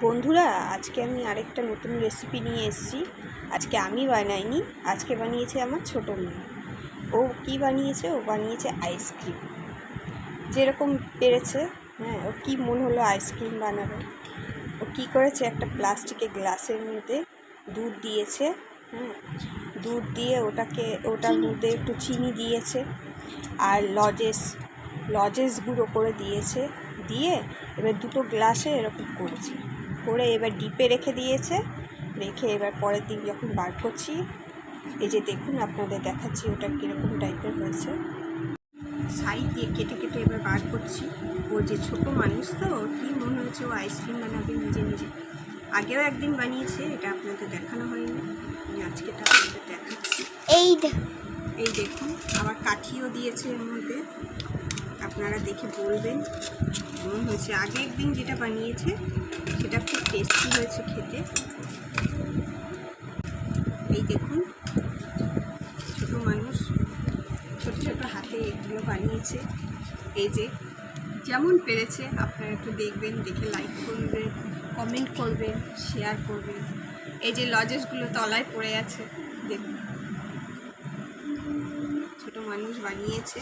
বন্ধুরা, আজকে আমি আরেকটা নতুন রেসিপি নিয়ে এসেছি। আজকে আমি বানাইনি, আজকে বানিয়েছে আমার ছোটো মেয়ে। ও কি বানিয়েছে? ও বানিয়েছে আইসক্রিম। যেরকম পেরেছে, ও কি মনে হলো আইসক্রিম বানাবে। ও কি করেছে, একটা প্লাস্টিকের গ্লাসের মধ্যে দুধ দিয়েছে। দুধ দিয়ে ওটার মধ্যে একটু চিনি দিয়েছে আর লজেস গুঁড়ো করে দিয়েছে। দিয়ে এবার দুটো গ্লাসে এরকম করে এবার ডিপে রেখে দিয়েছে। রেখে এবার পরের দিন যখন বার করছি, এই যে দেখুন, আপনাদের দেখাচ্ছি ওটা কীরকম টাইপের হয়েছে। সাইড দিয়ে কেটে কেটে এবার বার করছি। ও যে ছোটো মানুষ, তো কী মনে হয়েছে ও আইসক্রিম বানাবে নিজে নিজে। আগেও একদিন বানিয়েছে, এটা আপনাদের দেখানো হয়নি, আজকে এটা আপনাদের দেখাচ্ছি। এই দেখুন, আবার কাঠিও দিয়েছে এর মধ্যে। আপনারা দেখে বলবেন কেমন হয়েছে। আগে একদিন যেটা বানিয়েছে সেটা খুব টেস্টি হয়েছে খেতে। এই দেখুন, ছোটো মানুষ ছোট ছোট হাতে এগুলো বানিয়েছে। এই যে যেমন পেরেছে, আপনারা একটু দেখবেন, দেখে লাইক করবেন, কমেন্ট করবেন, শেয়ার করবেন। এই যে লজেসগুলো তলায় পড়ে আছে, দেখুন ছোটো মানুষ বানিয়েছে।